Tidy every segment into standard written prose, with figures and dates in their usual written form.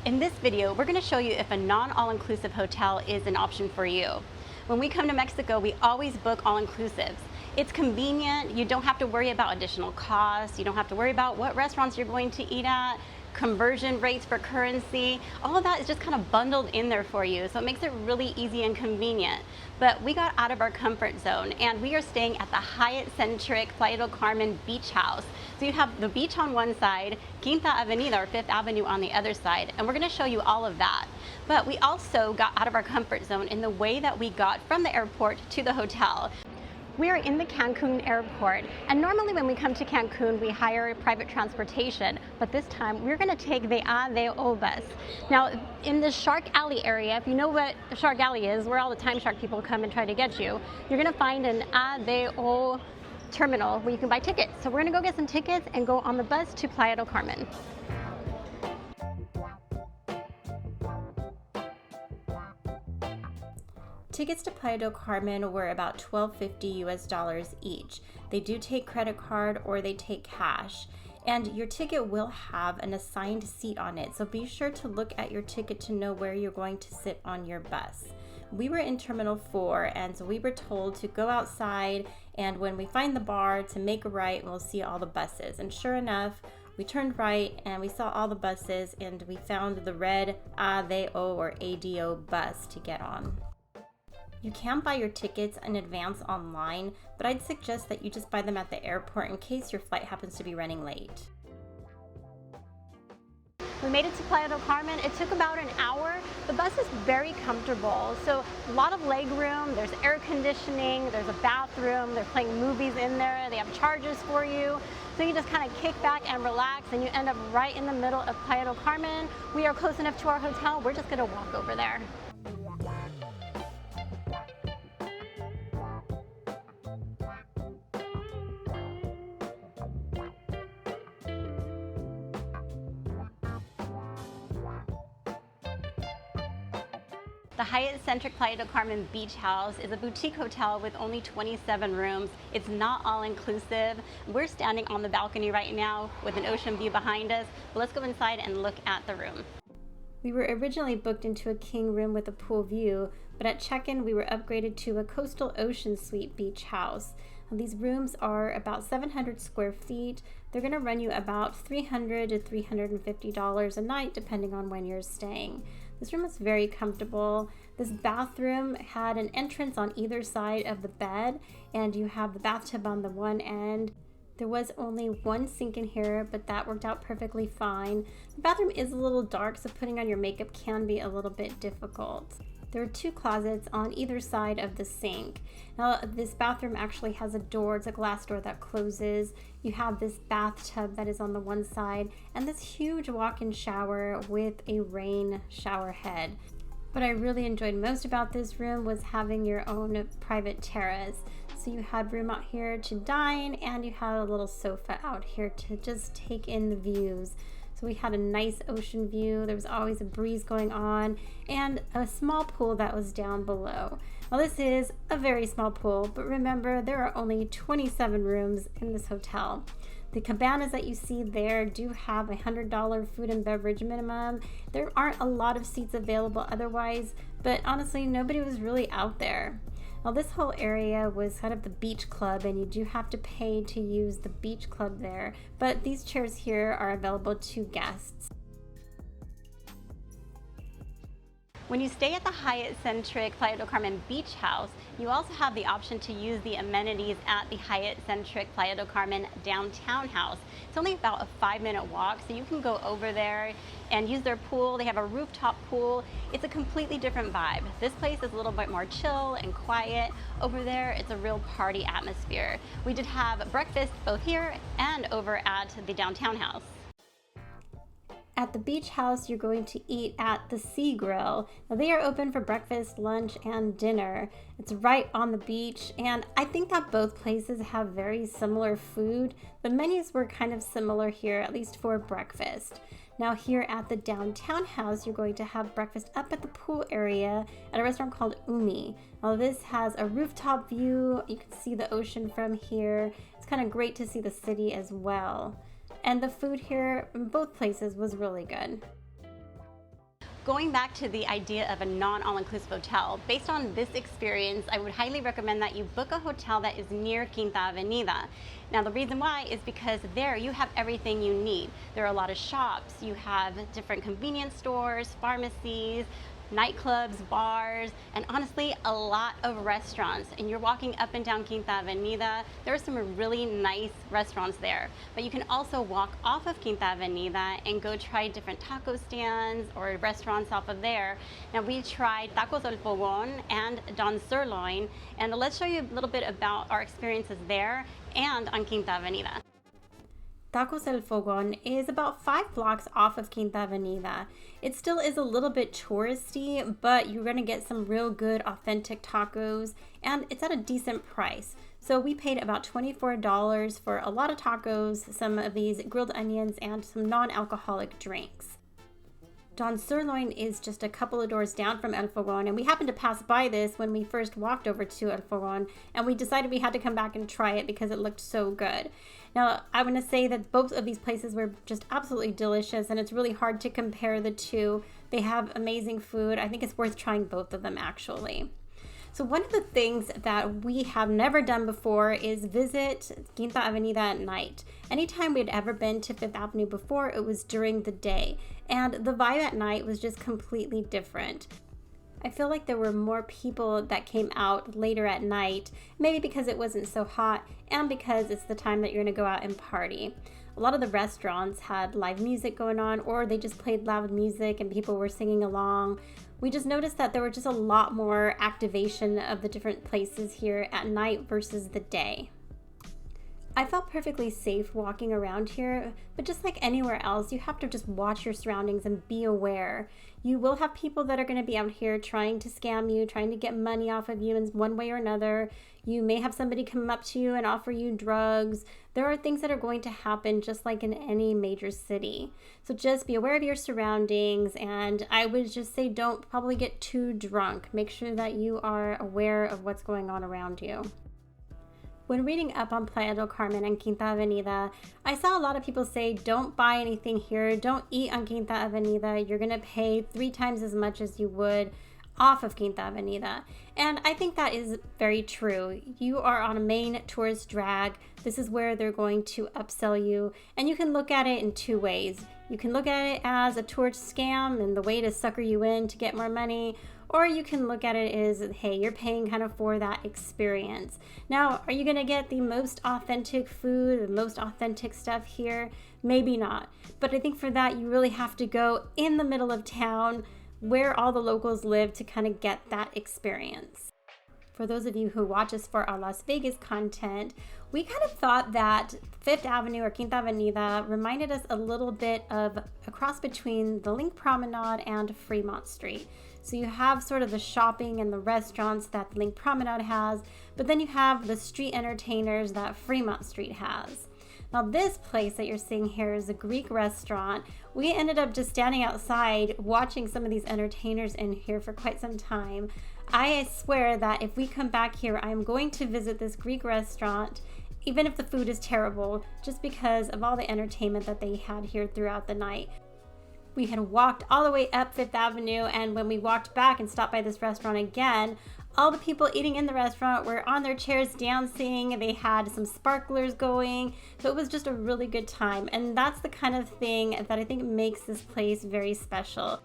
In this video, we're going to show you if a non-all-inclusive hotel is an option for you. When we come to Mexico, we always book all-inclusives. It's convenient, you don't have to worry about additional costs, you don't have to worry about what restaurants you're going to eat at, conversion rates for currency. All of that is just kind of bundled in there for you, so it makes it really easy and convenient. But we got out of our comfort zone and we are staying at the Hyatt-centric Playa del Carmen beach house. So you have the beach on one side, Quinta Avenida or Fifth Avenue on the other side, and we're going to show you all of that. But we also got out of our comfort zone in the way that we got from the airport to the hotel. We are in the Cancun airport, and normally when we come to Cancun, we hire private transportation, but this time we're going to take the ADO bus. Now, in the Shark Alley area, if you know what Shark Alley is, where all the time shark people come and try to get you, you're going to find an ADO terminal where you can buy tickets. So we're going to go get some tickets and go on the bus to Playa del Carmen. Tickets to Playa del Carmen were about $12.50 US each. They do take credit card or they take cash. And your ticket will have an assigned seat on it, so be sure to look at your ticket to know where you're going to sit on your bus. We were in Terminal 4, and so we were told to go outside, and when we find the bar, to make a right, and we'll see all the buses. And sure enough, we turned right and we saw all the buses, and we found the red ADO or ADO bus to get on. You can buy your tickets in advance online, but I'd suggest that you just buy them at the airport in case your flight happens to be running late. We made it to Playa del Carmen. It took about an hour. The bus is very comfortable, so a lot of leg room, there's air conditioning, there's a bathroom, they're playing movies in there, they have chargers for you. So you just kind of kick back and relax, and you end up right in the middle of Playa del Carmen. We are close enough to our hotel, we're just gonna walk over there. The Hyatt-centric Playa del Carmen Beach House is a boutique hotel with only 27 rooms. It's not all-inclusive. We're standing on the balcony right now with an ocean view behind us. But let's go inside and look at the room. We were originally booked into a king room with a pool view, but at check-in we were upgraded to a coastal ocean suite beach house. These rooms are about 700 square feet. They're going to run you about $300 to $350 a night depending on when you're staying. This room is very comfortable. This bathroom had an entrance on either side of the bed, and you have the bathtub on the one end. There was only one sink in here, but that worked out perfectly fine. The bathroom is a little dark, so putting on your makeup can be a little bit difficult. There are two closets on either side of the sink. Now, this bathroom actually has a door. It's a glass door that closes. You have this bathtub that is on the one side, and this huge walk-in shower with a rain shower head. What I really enjoyed most about this room was having your own private terrace. So you had room out here to dine, and you had a little sofa out here to just take in the views. So we had a nice ocean view, there was always a breeze going on, and a small pool that was down below. Now this is a very small pool, but remember there are only 27 rooms in this hotel. The cabanas that you see there do have a $100 food and beverage minimum. There aren't a lot of seats available otherwise, but honestly nobody was really out there. Now this whole area was kind of the beach club, and you do have to pay to use the beach club there, but these chairs here are available to guests. When you stay at the Hyatt-centric Playa del Carmen Beach House, you also have the option to use the amenities at the Hyatt-centric Playa del Carmen Downtown House. It's only about a 5-minute walk, so you can go over there and use their pool. They have a rooftop pool. It's a completely different vibe. This place is a little bit more chill and quiet. Over there, it's a real party atmosphere. We did have breakfast both here and over at the Downtown House. At the beach house, you're going to eat at the Sea Grill. Now, they are open for breakfast, lunch, and dinner. It's right on the beach, and I think that both places have very similar food. The menus were kind of similar here, at least for breakfast. Now here at the Downtown House, you're going to have breakfast up at the pool area at a restaurant called Umi. Now this has a rooftop view. You can see the ocean from here. It's kind of great to see the city as well. And the food here in both places was really good. Going back to the idea of a non-all-inclusive hotel, based on this experience, I would highly recommend that you book a hotel that is near Quinta Avenida. Now, the reason why is because there you have everything you need. There are a lot of shops, you have different convenience stores, pharmacies, nightclubs, bars, and honestly, a lot of restaurants. And you're walking up and down Quinta Avenida, there are some really nice restaurants there. But you can also walk off of Quinta Avenida and go try different taco stands or restaurants off of there. Now, we tried Tacos El Fogon and Don Sirloin, and let's show you a little bit about our experiences there and on Quinta Avenida. Tacos El Fogon is about 5 blocks off of Quinta Avenida. It still is a little bit touristy, but you're going to get some real good authentic tacos, and it's at a decent price. So we paid about $24 for a lot of tacos, some of these grilled onions, and some non-alcoholic drinks. Don Sirloin is just a couple of doors down from El Fogon, and we happened to pass by this when we first walked over to El Fogon, and we decided we had to come back and try it because it looked so good. Now, I want to say that both of these places were just absolutely delicious, and it's really hard to compare the two. They have amazing food. I think it's worth trying both of them, actually. So one of the things that we have never done before is visit Quinta Avenida at night. Anytime we had ever been to Fifth Avenue before, it was during the day. And the vibe at night was just completely different. I feel like there were more people that came out later at night, maybe because it wasn't so hot and because it's the time that you're going to go out and party. A lot of the restaurants had live music going on, or they just played loud music and people were singing along. We just noticed that there were just a lot more activation of the different places here at night versus the day. I felt perfectly safe walking around here, but just like anywhere else, you have to just watch your surroundings and be aware. You will have people that are going to be out here trying to scam you, trying to get money off of you in one way or another. You may have somebody come up to you and offer you drugs. There are things that are going to happen just like in any major city. So just be aware of your surroundings, and I would just say don't probably get too drunk. Make sure that you are aware of what's going on around you. When reading up on Playa del Carmen and Quinta Avenida, I saw a lot of people say don't buy anything here, don't eat on Quinta Avenida, you're going to pay 3 times as much as you would off of Quinta Avenida. And I think that is very true. You are on a main tourist drag. This is where they're going to upsell you, and you can look at it in 2 ways. You can look at it as a tourist scam and the way to sucker you in to get more money, or you can look at it as, hey, you're paying kind of for that experience. Now, are you going to get the most authentic food, the most authentic stuff here? Maybe not. But I think for that, you really have to go in the middle of town where all the locals live to kind of get that experience. For those of you who watch us for our Las Vegas content, we kind of thought that Fifth Avenue or Quinta Avenida reminded us a little bit of a cross between the Link Promenade and Fremont Street. So you have sort of the shopping and the restaurants that the Link Promenade has, but then you have the street entertainers that Fremont Street has. Now this place that you're seeing here is a Greek restaurant. We ended up just standing outside watching some of these entertainers in here for quite some time. I swear that if we come back here, I'm going to visit this Greek restaurant, even if the food is terrible, just because of all the entertainment that they had here throughout the night. We had walked all the way up Fifth Avenue, and when we walked back and stopped by this restaurant again, all the people eating in the restaurant were on their chairs dancing. They had some sparklers going, so it was just a really good time. And that's the kind of thing that I think makes this place very special.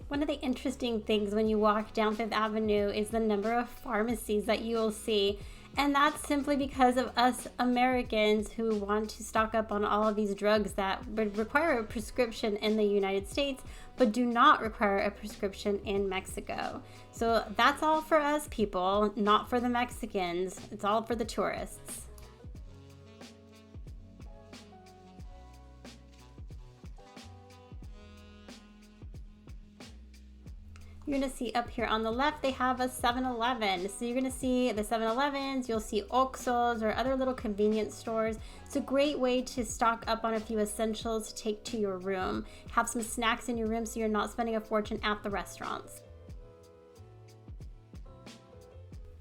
One of the interesting things when you walk down Fifth Avenue is the number of pharmacies that you will see. And that's simply because of us Americans who want to stock up on all of these drugs that would require a prescription in the United States, but do not require a prescription in Mexico. So that's all for us people, not for the Mexicans. It's all for the tourists. You're going to see up here on the left, they have a 7-Eleven. So you're going to see the 7-Elevens, you'll see Oxxos or other little convenience stores. It's a great way to stock up on a few essentials to take to your room. Have some snacks in your room so you're not spending a fortune at the restaurants.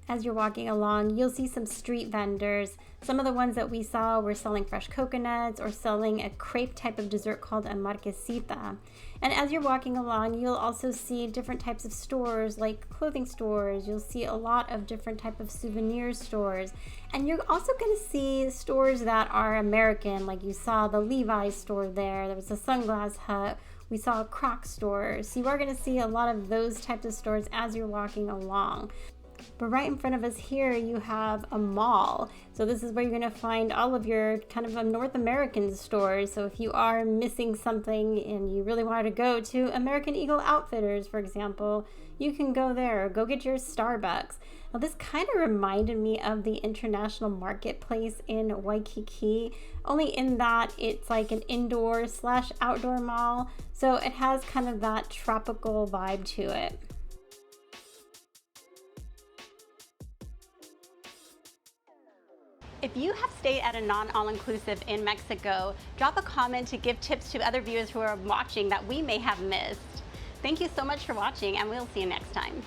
As you're walking along, you'll see some street vendors. Some of the ones that we saw were selling fresh coconuts or selling a crepe type of dessert called a marquesita. And as you're walking along, you'll also see different types of stores like clothing stores. You'll see a lot of different type of souvenir stores. And you're also going to see stores that are American, like you saw the Levi's store there. There was a Sunglass Hut. We saw a Crocs store. So you are going to see a lot of those types of stores as you're walking along. But right in front of us here, you have a mall. So this is where you're going to find all of your kind of North American stores. So if you are missing something and you really want to go to American Eagle Outfitters, for example, you can go there or go get your Starbucks. Now this kind of reminded me of the International Marketplace in Waikiki, only in that it's like an indoor / outdoor mall. So it has kind of that tropical vibe to it. If you have stayed at a non-all-inclusive in Mexico, drop a comment to give tips to other viewers who are watching that we may have missed. Thank you so much for watching, and we'll see you next time.